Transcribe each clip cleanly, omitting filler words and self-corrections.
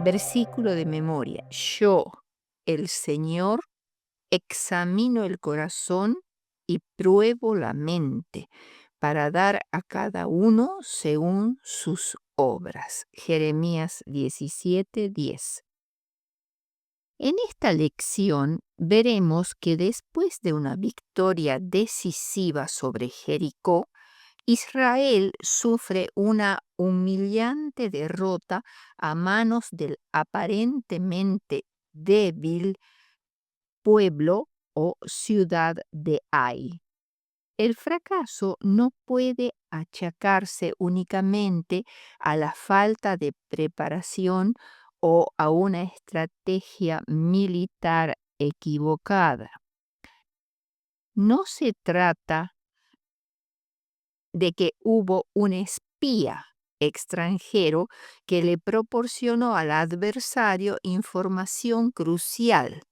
Versículo de memoria. Yo, el Señor, examino el corazón y pruebo la mente para dar a cada uno según sus obras. Jeremías 17:10. En esta lección veremos que después de una victoria decisiva sobre Jericó, Israel sufre una humillante derrota a manos del aparentemente débil pueblo o ciudad de Ai. El fracaso no puede achacarse únicamente a la falta de preparación o a una estrategia militar equivocada. No se trata de que hubo un espía extranjero que le proporcionó al adversario información crucial.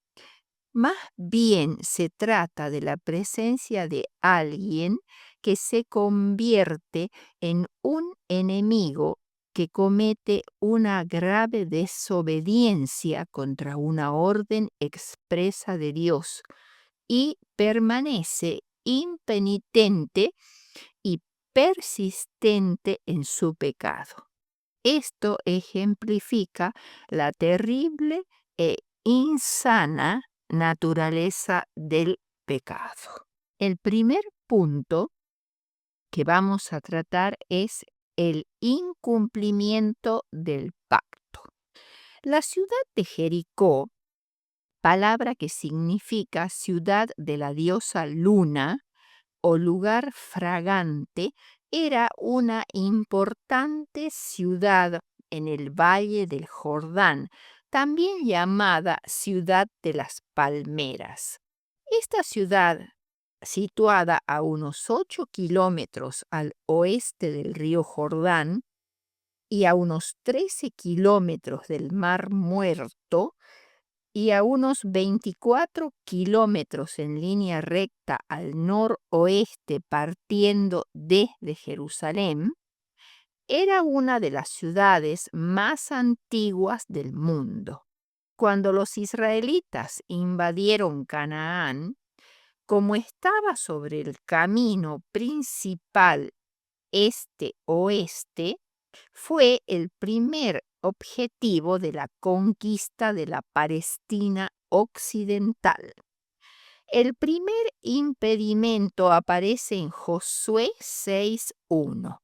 Más bien se trata de la presencia de alguien que se convierte en un enemigo que comete una grave desobediencia contra una orden expresa de Dios y permanece impenitente y persistente en su pecado. Esto ejemplifica la terrible e insana naturaleza del pecado. El primer punto que vamos a tratar es el incumplimiento del pacto. La ciudad de Jericó, palabra que significa ciudad de la diosa Luna o lugar fragante, era una importante ciudad en el Valle del Jordán, también llamada Ciudad de las Palmeras. Esta ciudad, situada a unos 8 kilómetros al oeste del río Jordán y a unos 13 kilómetros del Mar Muerto, y a unos 24 kilómetros en línea recta al noroeste partiendo desde Jerusalén, era una de las ciudades más antiguas del mundo. Cuando los israelitas invadieron Canaán, como estaba sobre el camino principal este-oeste, fue el primer objetivo de la conquista de la Palestina occidental. El primer impedimento aparece en Josué 6:1.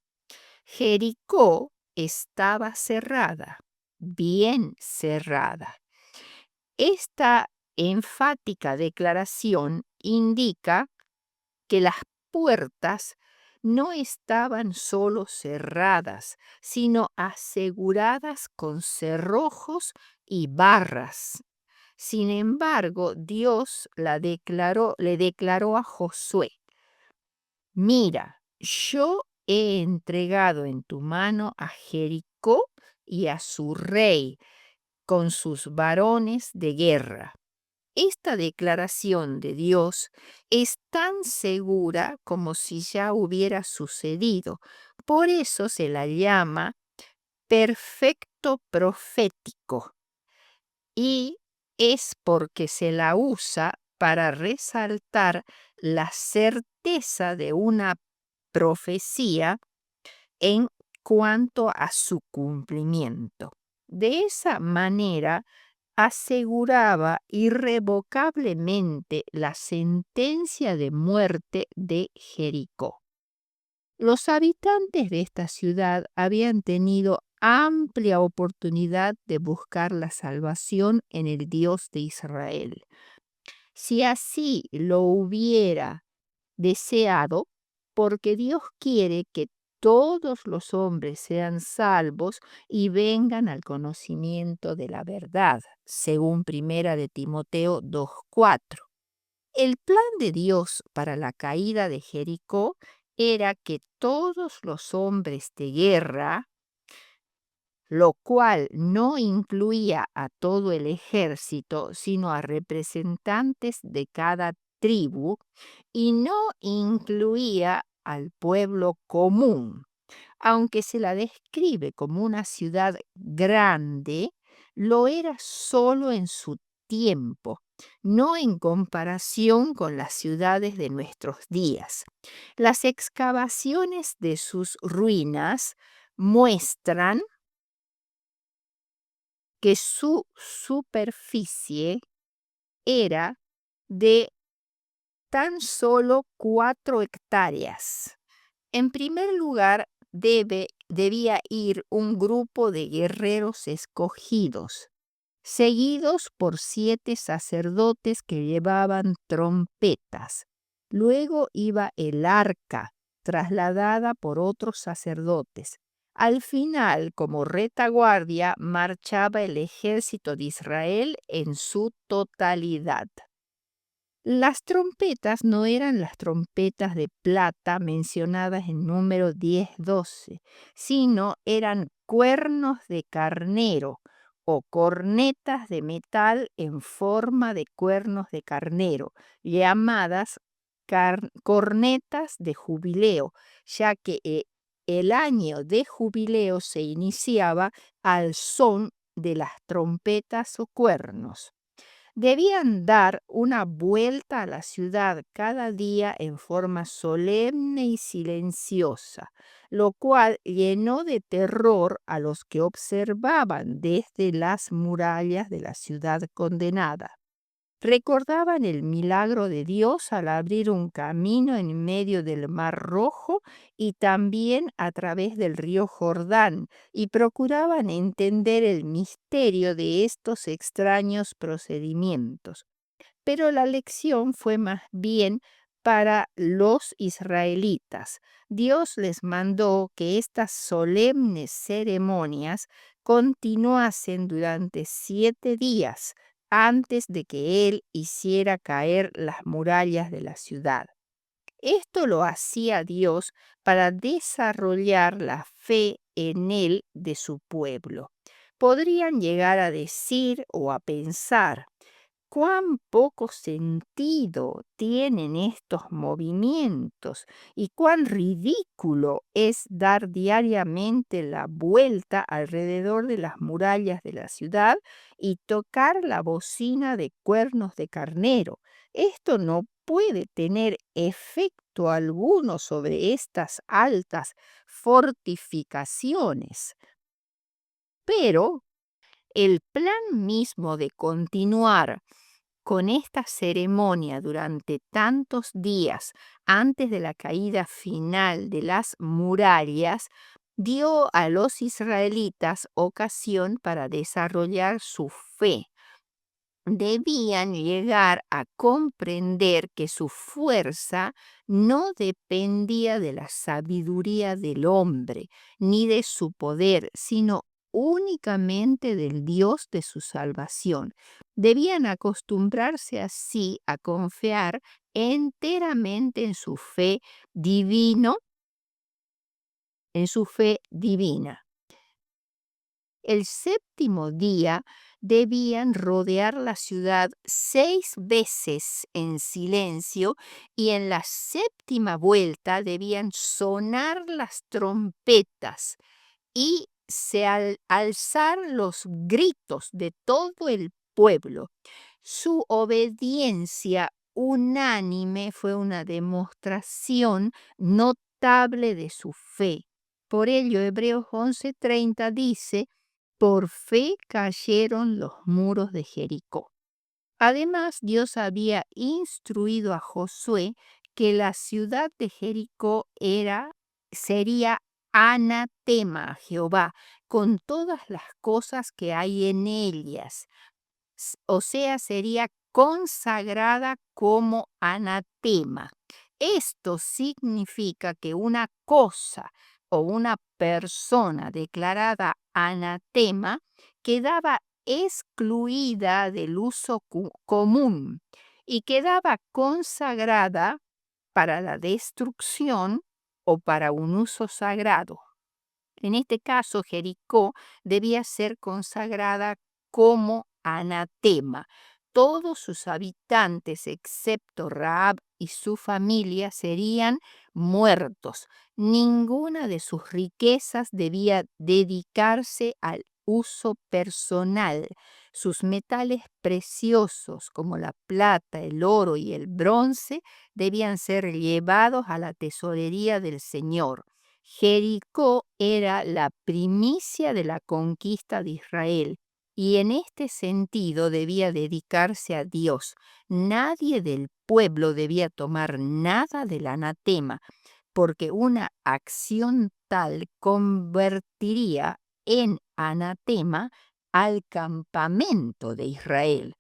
Jericó estaba cerrada, bien cerrada. Esta enfática declaración indica que las puertas no estaban solo cerradas, sino aseguradas con cerrojos y barras. Sin embargo, Dios le declaró a Josué: mira, yo he entregado en tu mano a Jericó y a su rey con sus varones de guerra. Esta declaración de Dios es tan segura como si ya hubiera sucedido. Por eso se la llama perfecto profético y es porque se la usa para resaltar la certeza de una profecía en cuanto a su cumplimiento. De esa manera, aseguraba irrevocablemente la sentencia de muerte de Jericó. Los habitantes de esta ciudad habían tenido amplia oportunidad de buscar la salvación en el Dios de Israel. Si así lo hubiera deseado, porque Dios quiere que todos los hombres sean salvos y vengan al conocimiento de la verdad, según Primera de Timoteo 2:4. El plan de Dios para la caída de Jericó era que todos los hombres de guerra, lo cual no incluía a todo el ejército, sino a representantes de cada tribu, y no incluía al pueblo común. Aunque se la describe como una ciudad grande, lo era solo en su tiempo, no en comparación con las ciudades de nuestros días. Las excavaciones de sus ruinas muestran que su superficie era de tan solo 4 hectáreas. En primer lugar, debía ir un grupo de guerreros escogidos, seguidos por 7 sacerdotes que llevaban trompetas. Luego iba el arca, trasladada por otros sacerdotes. Al final, como retaguardia, marchaba el ejército de Israel en su totalidad. Las trompetas no eran las trompetas de plata mencionadas en número 10-12, sino eran cuernos de carnero o cornetas de metal en forma de cuernos de carnero, llamadas cornetas de jubileo, ya que el año de jubileo se iniciaba al son de las trompetas o cuernos. Debían dar una vuelta a la ciudad cada día en forma solemne y silenciosa, lo cual llenó de terror a los que observaban desde las murallas de la ciudad condenada. Recordaban el milagro de Dios al abrir un camino en medio del Mar Rojo y también a través del río Jordán, y procuraban entender el misterio de estos extraños procedimientos. Pero la lección fue más bien para los israelitas. Dios les mandó que estas solemnes ceremonias continuasen durante 7 días antes de que Él hiciera caer las murallas de la ciudad. Esto lo hacía Dios para desarrollar la fe en Él de su pueblo. Podrían llegar a decir o a pensar: cuán poco sentido tienen estos movimientos y cuán ridículo es dar diariamente la vuelta alrededor de las murallas de la ciudad y tocar la bocina de cuernos de carnero. Esto no puede tener efecto alguno sobre estas altas fortificaciones. Pero el plan mismo de continuar con esta ceremonia durante tantos días antes de la caída final de las murallas dio a los israelitas ocasión para desarrollar su fe. Debían llegar a comprender que su fuerza no dependía de la sabiduría del hombre ni de su poder, sino únicamente del Dios de su salvación. Debían acostumbrarse así a confiar enteramente divino, en su fe divina. El séptimo día debían rodear la ciudad 6 veces en silencio, y en la séptima vuelta debían sonar las trompetas y alzar los gritos de todo el pueblo. Su obediencia unánime fue una demostración notable de su fe. Por ello, Hebreos 11:30 dice: por fe cayeron los muros de Jericó. Además, Dios había instruido a Josué que la ciudad de Jericó sería anatema a Jehová, con todas las cosas que hay en ellas. O sea, sería consagrada como anatema. Esto significa que una cosa o una persona declarada anatema quedaba excluida del uso común y quedaba consagrada para la destrucción o para un uso sagrado. En este caso, Jericó debía ser consagrada como anatema. Todos sus habitantes, excepto Rahab y su familia, serían muertos. Ninguna de sus riquezas debía dedicarse al uso personal. Sus metales preciosos, como la plata, el oro y el bronce, debían ser llevados a la tesorería del Señor. Jericó era la primicia de la conquista de Israel y en este sentido debía dedicarse a Dios. Nadie del pueblo debía tomar nada del anatema, porque una acción tal convertiría en anatema al campamento de Israel.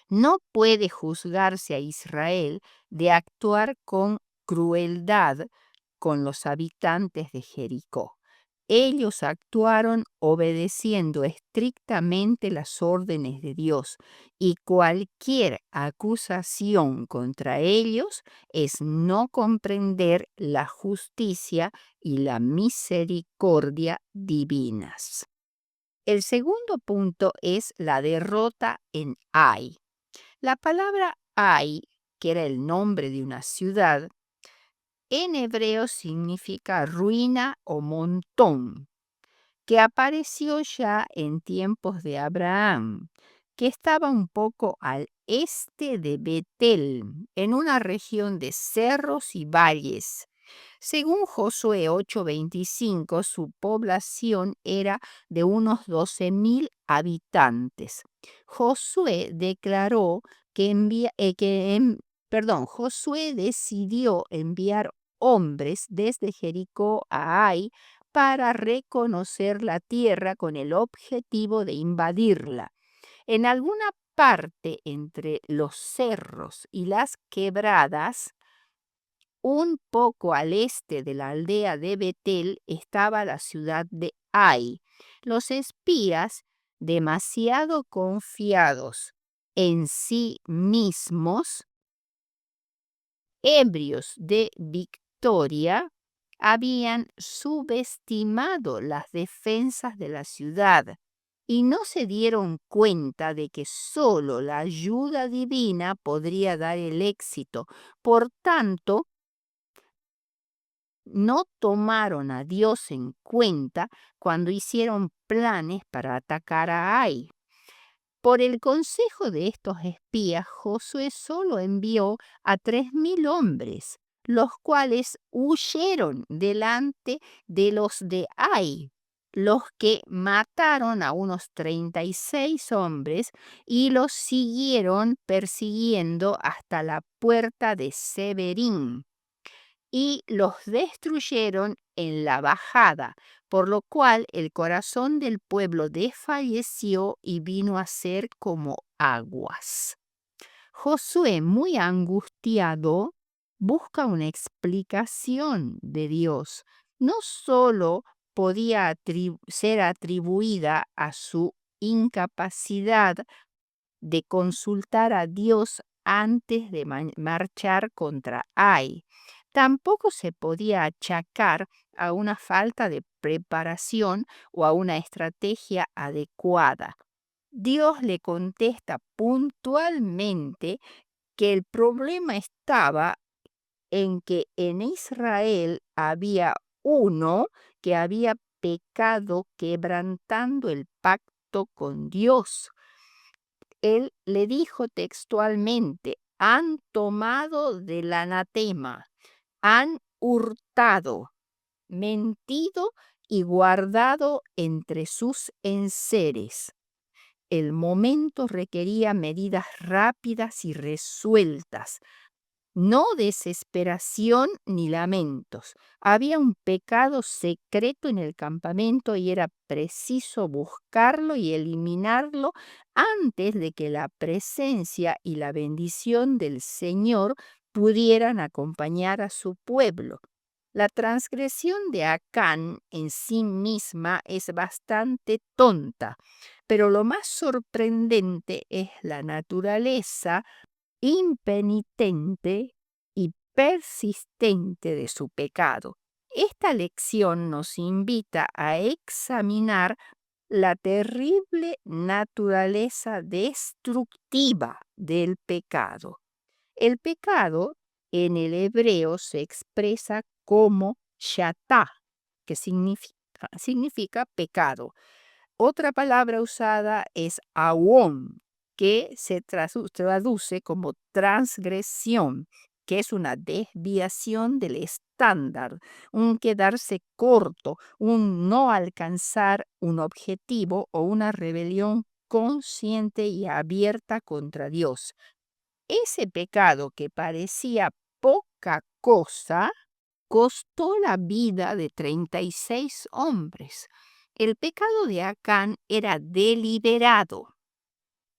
No puede juzgarse a Israel de actuar con crueldad con los habitantes de Jericó. Ellos actuaron obedeciendo estrictamente las órdenes de Dios y cualquier acusación contra ellos es no comprender la justicia y la misericordia divinas. El segundo punto es la derrota en Ai. La palabra Ai, que era el nombre de una ciudad, en hebreo significa ruina o montón, que apareció ya en tiempos de Abraham, que estaba un poco al este de Betel, en una región de cerros y valles. Según Josué 8:25, su población era de unos 12,000 habitantes. Josué declaró Josué decidió enviar hombres desde Jericó a Ai para reconocer la tierra con el objetivo de invadirla. En alguna parte entre los cerros y las quebradas, un poco al este de la aldea de Betel, estaba la ciudad de Ai. Los espías, demasiado confiados en sí mismos, ebrios de victoria, habían subestimado las defensas de la ciudad y no se dieron cuenta de que solo la ayuda divina podría dar el éxito. Por tanto, no tomaron a Dios en cuenta cuando hicieron planes para atacar a Ai. Por el consejo de estos espías, Josué solo envió a 3,000 hombres, los cuales huyeron delante de los de Ai, los que mataron a unos 36 hombres y los siguieron persiguiendo hasta la puerta de Severín y los destruyeron en la bajada, por lo cual el corazón del pueblo desfalleció y vino a ser como aguas. Josué, muy angustiado, busca una explicación de Dios. No solo podía ser atribuida a su incapacidad de consultar a Dios antes de marchar contra Ai. Tampoco se podía achacar a una falta de preparación o a una estrategia adecuada. Dios le contesta puntualmente que el problema estaba en que en Israel había uno que había pecado quebrantando el pacto con Dios. Él le dijo textualmente: han tomado del anatema, han hurtado, mentido y guardado entre sus enseres. El momento requería medidas rápidas y resueltas, no desesperación ni lamentos. Había un pecado secreto en el campamento y era preciso buscarlo y eliminarlo antes de que la presencia y la bendición del Señor pudieran acompañar a su pueblo. La transgresión de Acán en sí misma es bastante tonta, pero lo más sorprendente es la naturaleza impenitente y persistente de su pecado. Esta lección nos invita a examinar la terrible naturaleza destructiva del pecado. El pecado en el hebreo se expresa como shatá, que significa significa pecado. Otra palabra usada es awón, que se traduce como transgresión, que es una desviación del estándar, un quedarse corto, un no alcanzar un objetivo o una rebelión consciente y abierta contra Dios. Ese pecado que parecía poca cosa costó la vida de 36 hombres. El pecado de Acán era deliberado,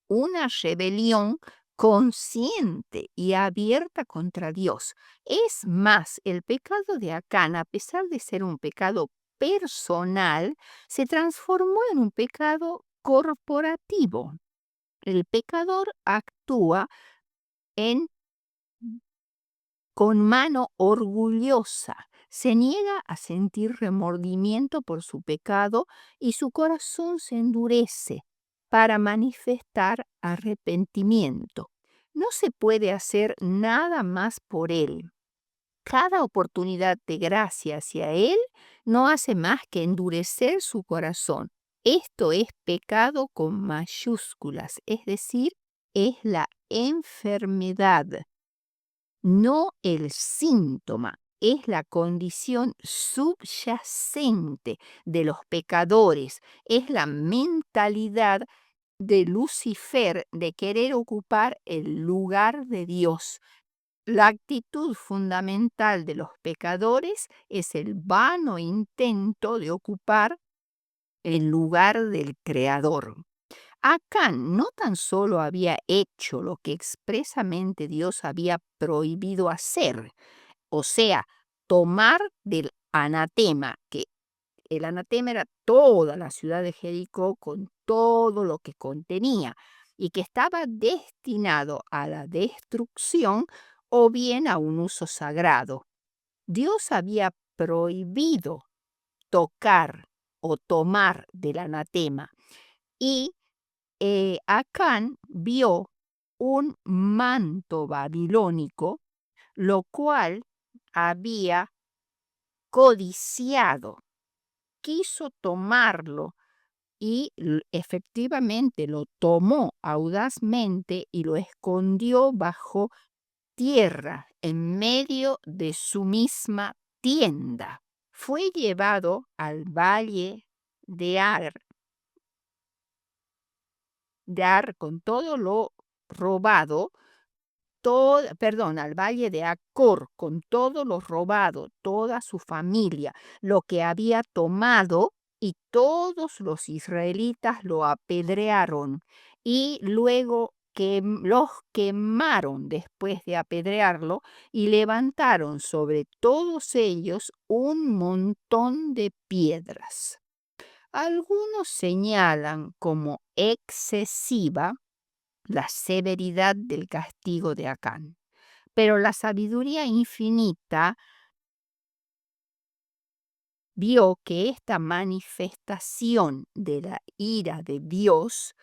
una rebelión consciente y abierta contra Dios. Es más, el pecado de Acán, a pesar de ser un pecado personal, se transformó en un pecado corporativo. El pecador actúa en con mano orgullosa, se niega a sentir remordimiento por su pecado y su corazón se endurece para manifestar arrepentimiento. No se puede hacer nada más por él. Cada oportunidad de gracia hacia él no hace más que endurecer su corazón. Esto es pecado con mayúsculas, es decir, es la enfermedad, no el síntoma, es la condición subyacente de los pecadores, es la mentalidad de Lucifer de querer ocupar el lugar de Dios. La actitud fundamental de los pecadores es el vano intento de ocupar el lugar del Creador. Acán no tan solo había hecho lo que expresamente Dios había prohibido hacer, o sea, tomar del anatema, que el anatema era toda la ciudad de Jericó con todo lo que contenía y que estaba destinado a la destrucción o bien a un uso sagrado. Dios había prohibido tocar o tomar del anatema y Acán vio un manto babilónico, lo cual había codiciado, quiso tomarlo y efectivamente lo tomó audazmente y lo escondió bajo tierra en medio de su misma tienda. Fue llevado al valle de Ar con todo lo robado, al valle de Acor con todo lo robado, toda su familia, lo que había tomado, y todos los israelitas lo apedrearon y luego que los quemaron después de apedrearlo y levantaron sobre todos ellos un montón de piedras. Algunos señalan como excesiva la severidad del castigo de Acán, pero la sabiduría infinita vio que esta manifestación de la ira de Dios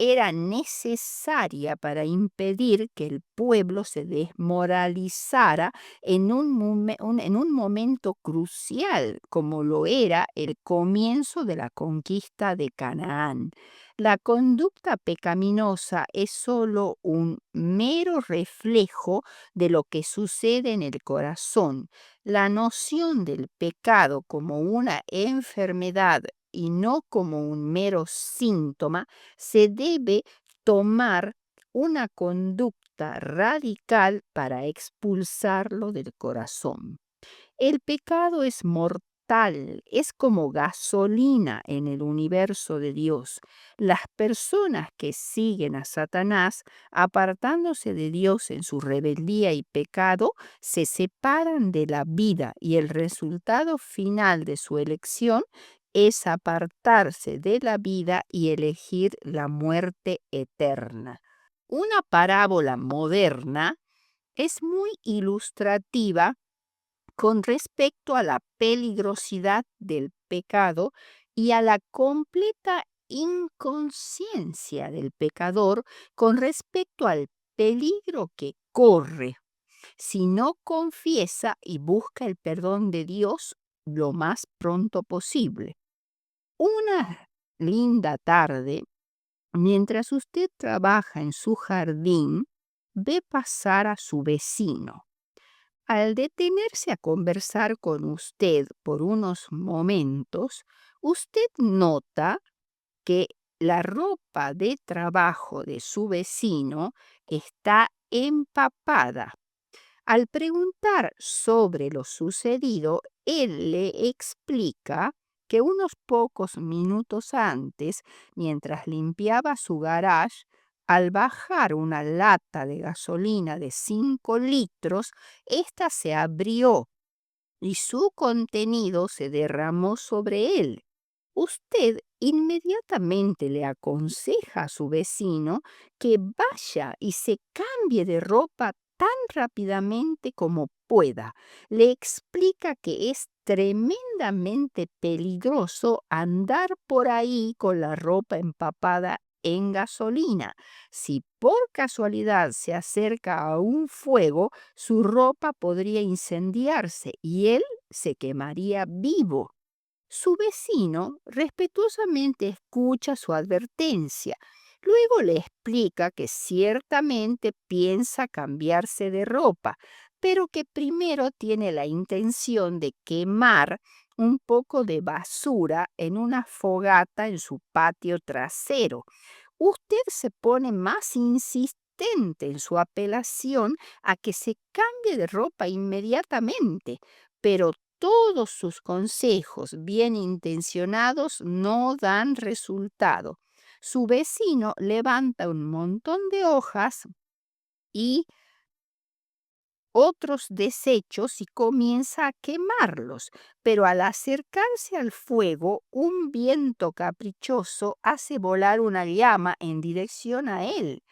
era necesaria para impedir que el pueblo se desmoralizara en un momento crucial, como lo era el comienzo de la conquista de Canaán. La conducta pecaminosa es solo un mero reflejo de lo que sucede en el corazón. La noción del pecado como una enfermedad y no como un mero síntoma se debe tomar una conducta radical para expulsarlo del corazón. El pecado es mortal, es como gasolina en el universo de Dios. Las personas que siguen a Satanás, apartándose de Dios en su rebeldía y pecado, se separan de la vida y el resultado final de su elección es apartarse de la vida y elegir la muerte eterna. Una parábola moderna es muy ilustrativa con respecto a la peligrosidad del pecado y a la completa inconsciencia del pecador con respecto al peligro que corre si no confiesa y busca el perdón de Dios lo más pronto posible. Una linda tarde, mientras usted trabaja en su jardín, ve pasar a su vecino. Al detenerse a conversar con usted por unos momentos, usted nota que la ropa de trabajo de su vecino está empapada. Al preguntar sobre lo sucedido, él le explica que unos pocos minutos antes, mientras limpiaba su garage, al bajar una lata de gasolina de 5 litros, ésta se abrió y su contenido se derramó sobre él. Usted inmediatamente le aconseja a su vecino que vaya y se cambie de ropa tan rápidamente como pueda. Le explica que es tremendamente peligroso andar por ahí con la ropa empapada en gasolina. Si por casualidad se acerca a un fuego, su ropa podría incendiarse y él se quemaría vivo. Su vecino respetuosamente escucha su advertencia. Luego le explica que ciertamente piensa cambiarse de ropa, pero que primero tiene la intención de quemar un poco de basura en una fogata en su patio trasero. Usted se pone más insistente en su apelación a que se cambie de ropa inmediatamente, pero todos sus consejos bien intencionados no dan resultado. Su vecino levanta un montón de hojas y otros desechos y comienza a quemarlos, pero al acercarse al fuego, un viento caprichoso hace volar una llama en dirección a él.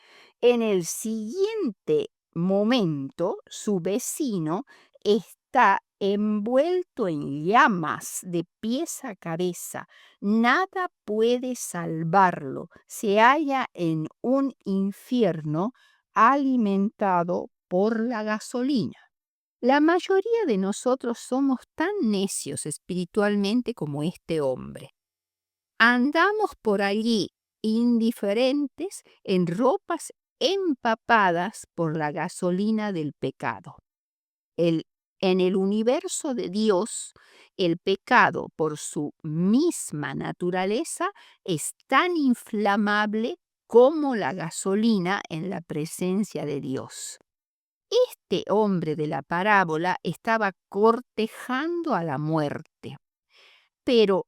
En el siguiente momento, su vecino está envuelto en llamas de pies a cabeza. Nada puede salvarlo. Se halla en un infierno alimentado por la gasolina. La mayoría de nosotros somos tan necios espiritualmente como este hombre. Andamos por allí indiferentes en ropas empapadas por la gasolina del pecado. En el universo de Dios, el pecado, por su misma naturaleza, es tan inflamable como la gasolina en la presencia de Dios. Este hombre de la parábola estaba cortejando a la muerte. Pero,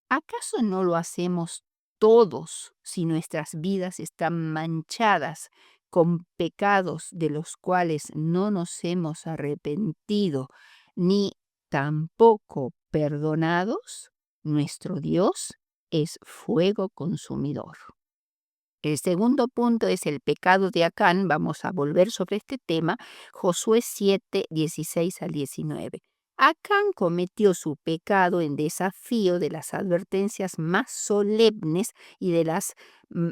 ¿acaso no lo hacemos todos si nuestras vidas están manchadas con pecados de los cuales no nos hemos arrepentido, ni tampoco perdonados? Nuestro Dios es fuego consumidor. El segundo punto es el pecado de Acán. Vamos a volver sobre este tema. Josué 7, 16 al 19. Acán cometió su pecado en desafío de las advertencias más solemnes y mm,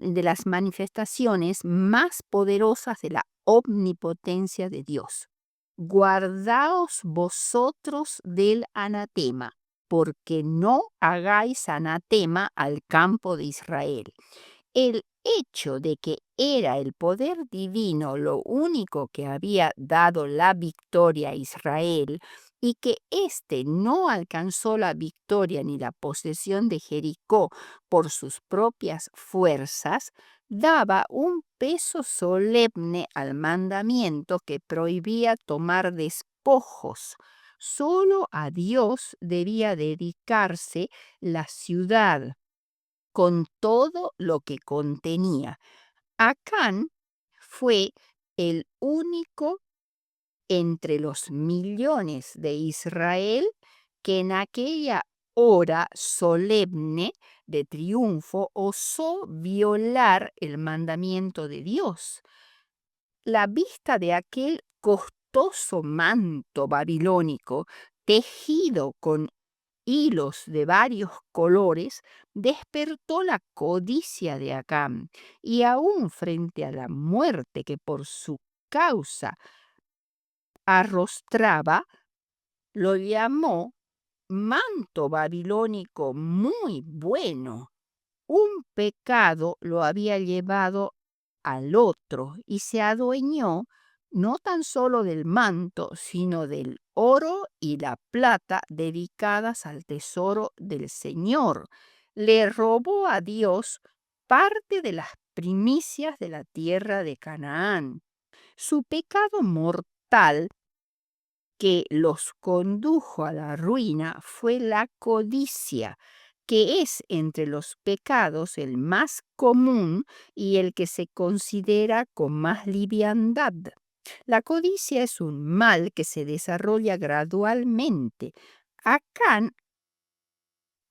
de las manifestaciones más poderosas de la omnipotencia de Dios. Guardaos vosotros del anatema, porque no hagáis anatema al campo de Israel. El hecho de que era el poder divino lo único que había dado la victoria a Israel y que éste no alcanzó la victoria ni la posesión de Jericó por sus propias fuerzas, daba un peso solemne al mandamiento que prohibía tomar despojos. Solo a Dios debía dedicarse la ciudad con todo lo que contenía. Acán fue el único entre los millones de Israel que en aquella hora solemne de triunfo osó violar el mandamiento de Dios. La vista de aquel costoso manto babilónico tejido con hilos de varios colores, despertó la codicia de Acán, y aún frente a la muerte que por su causa arrostraba, lo llamó manto babilónico muy bueno. Un pecado lo había llevado al otro y se adueñó no tan solo del manto, sino del oro y la plata dedicadas al tesoro del Señor. Le robó a Dios parte de las primicias de la tierra de Canaán. Su pecado mortal que los condujo a la ruina fue la codicia, que es entre los pecados el más común y el que se considera con más liviandad. La codicia es un mal que se desarrolla gradualmente. Acán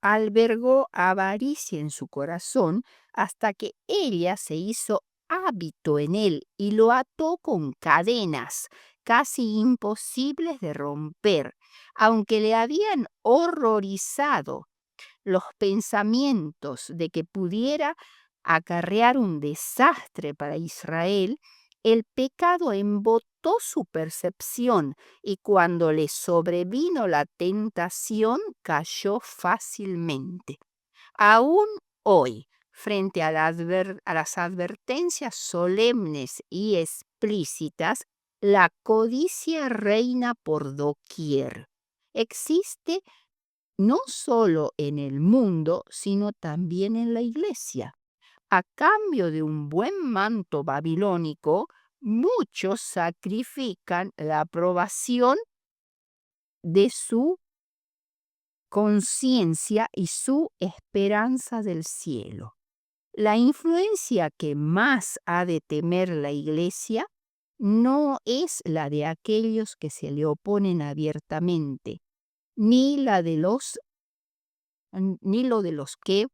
albergó avaricia en su corazón hasta que ella se hizo hábito en él y lo ató con cadenas casi imposibles de romper, aunque le habían horrorizado los pensamientos de que pudiera acarrear un desastre para Israel. El pecado embotó su percepción y cuando le sobrevino la tentación cayó fácilmente. Aún hoy, frente a las advertencias solemnes y explícitas, la codicia reina por doquier. Existe no solo en el mundo, sino también en la iglesia. A cambio de un buen manto babilónico, muchos sacrifican la aprobación de su conciencia y su esperanza del cielo. La influencia que más ha de temer la iglesia no es la de aquellos que se le oponen abiertamente, ni la de ni lo de los que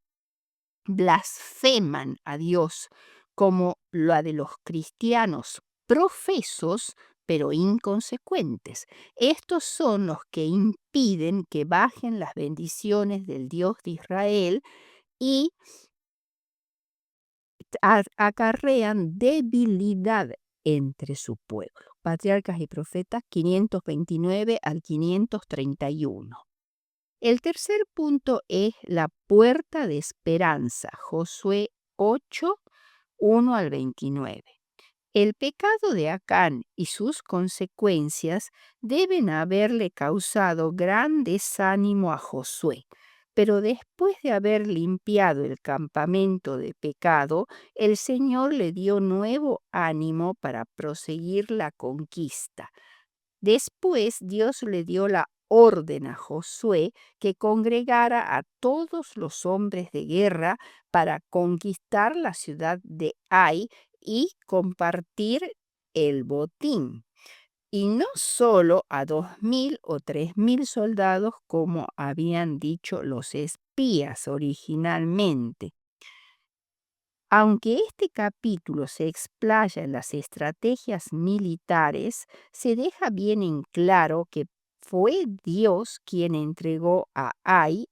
blasfeman a Dios, como la de los cristianos profesos pero inconsecuentes. Estos son los que impiden que bajen las bendiciones del Dios de Israel y acarrean debilidad entre su pueblo. Patriarcas y Profetas 529 al 531. El tercer punto es la puerta de esperanza, Josué 8, 1 al 29. El pecado de Acán y sus consecuencias deben haberle causado gran desánimo a Josué, pero después de haber limpiado el campamento de pecado, el Señor le dio nuevo ánimo para proseguir la conquista. Después Dios le dio la orden a Josué que congregara a todos los hombres de guerra para conquistar la ciudad de Ai y compartir el botín. Y no solo a 2.000 o 3.000 soldados como habían dicho los espías originalmente. Aunque este capítulo se explaya en las estrategias militares, se deja bien en claro que fue Dios quien entregó a Ai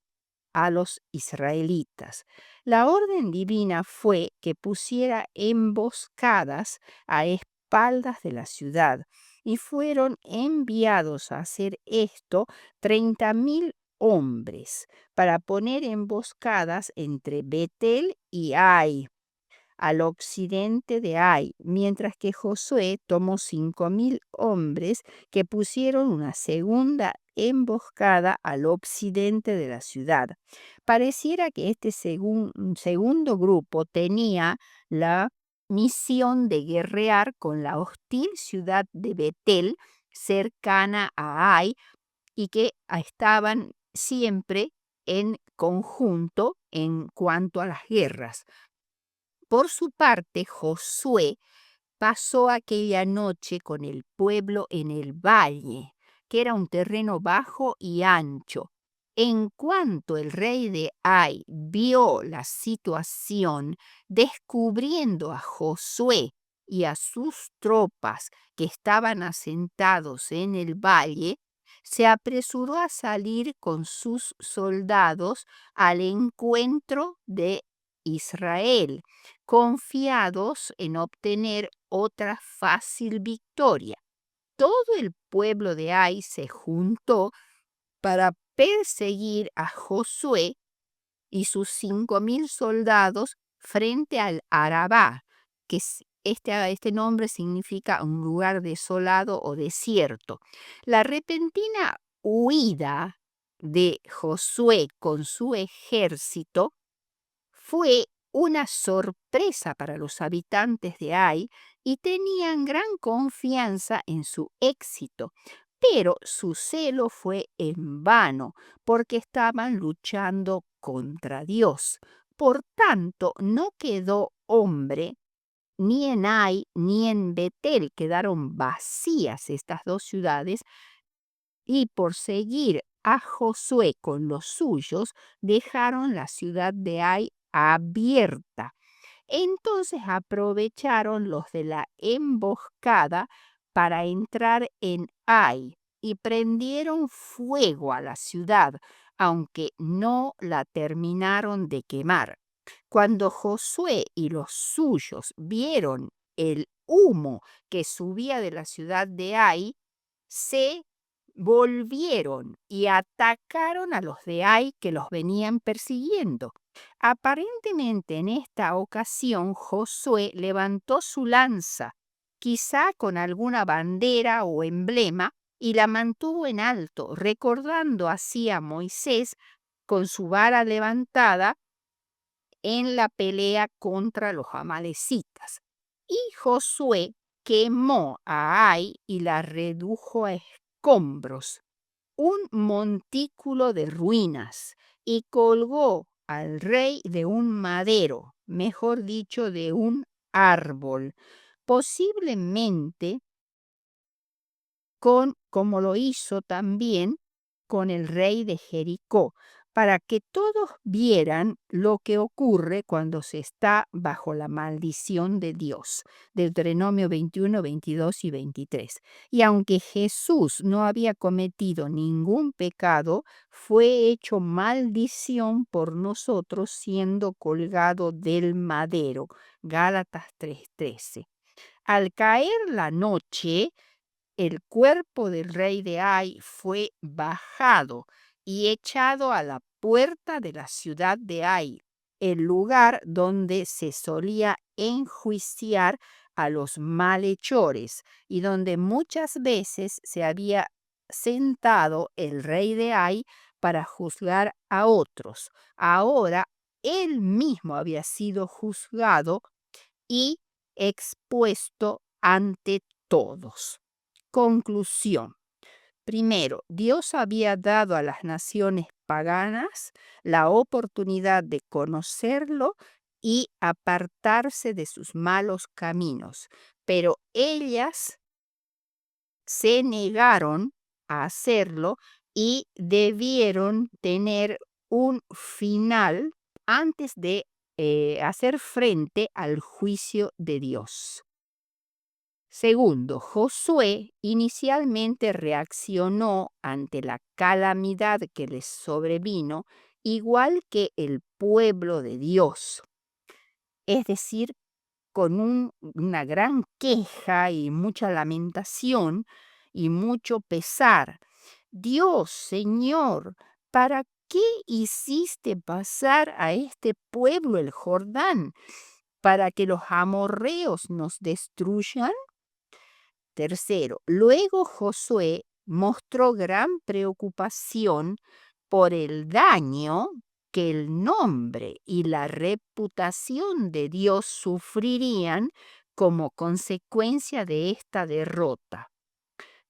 a los israelitas. La orden divina fue que pusiera emboscadas a espaldas de la ciudad y fueron enviados a hacer esto 30.000 hombres para poner emboscadas entre Betel y Ai, al occidente de Ai, mientras que Josué tomó 5.000 hombres que pusieron una segunda emboscada al occidente de la ciudad. Pareciera que este segundo grupo tenía la misión de guerrear con la hostil ciudad de Betel, cercana a Ai, y que estaban siempre en conjunto en cuanto a las guerras. Por su parte, Josué pasó aquella noche con el pueblo en el valle, que era un terreno bajo y ancho. En cuanto el rey de Ai vio la situación, descubriendo a Josué y a sus tropas que estaban asentados en el valle, se apresuró a salir con sus soldados al encuentro de Israel, confiados en obtener otra fácil victoria. todo el pueblo de Ai se juntó para perseguir a Josué y sus 5.000 soldados frente al Arabá, que este nombre significa un lugar desolado o desierto. La repentina huida de Josué con su ejército fue una sorpresa para los habitantes de Ai y tenían gran confianza en su éxito, pero su celo fue en vano porque estaban luchando contra Dios. Por tanto, no quedó hombre ni en Ai ni en Betel, quedaron vacías estas dos ciudades, y por seguir a Josué con los suyos, dejaron la ciudad de Ai abierta. Entonces aprovecharon los de la emboscada para entrar en Ai y prendieron fuego a la ciudad, aunque no la terminaron de quemar. Cuando Josué y los suyos vieron el humo que subía de la ciudad de Ai, se volvieron y atacaron a los de Ai que los venían persiguiendo. Aparentemente en esta ocasión Josué levantó su lanza, quizá con alguna bandera o emblema, y la mantuvo en alto, recordando así a Moisés con su vara levantada en la pelea contra los amalecitas. Y Josué quemó a Ai y la redujo a escombros, un montículo de ruinas, y colgó al rey de un madero, mejor dicho, de un árbol, posiblemente como lo hizo también con el rey de Jericó, para que todos vieran lo que ocurre cuando se está bajo la maldición de Dios. Deuteronomio 21, 22 y 23. Y aunque Jesús no había cometido ningún pecado, fue hecho maldición por nosotros siendo colgado del madero. Gálatas 3:13. Al caer la noche, el cuerpo del rey de Ai fue bajado y echado a la puerta de la ciudad de Ai, el lugar donde se solía enjuiciar a los malhechores y donde muchas veces se había sentado el rey de Ai para juzgar a otros. Ahora él mismo había sido juzgado y expuesto ante todos. Conclusión. Primero, Dios había dado a las naciones paganas la oportunidad de conocerlo y apartarse de sus malos caminos, pero ellas se negaron a hacerlo y debieron tener un final antes de hacer frente al juicio de Dios. Segundo, Josué inicialmente reaccionó ante la calamidad que les sobrevino igual que el pueblo de Dios, es decir, con una gran queja y mucha lamentación y mucho pesar. Dios, Señor, ¿para qué hiciste pasar a este pueblo el Jordán? ¿Para que los amorreos nos destruyan? Tercero, luego Josué mostró gran preocupación por el daño que el nombre y la reputación de Dios sufrirían como consecuencia de esta derrota.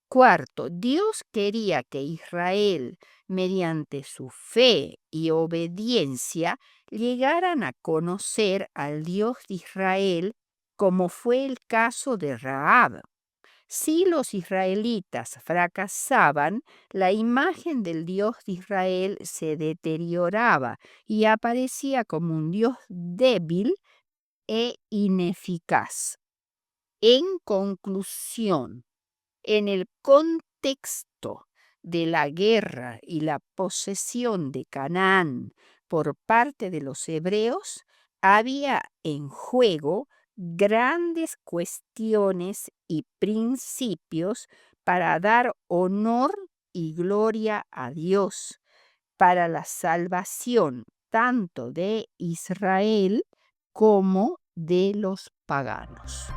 Cuarto, Dios quería que Israel, mediante su fe y obediencia, llegaran a conocer al Dios de Israel, como fue el caso de Rahab. Si los israelitas fracasaban, la imagen del Dios de Israel se deterioraba y aparecía como un Dios débil e ineficaz. En conclusión, en el contexto de la guerra y la posesión de Canaán por parte de los hebreos, había en juego grandes cuestiones y principios para dar honor y gloria a Dios, para la salvación tanto de Israel como de los paganos.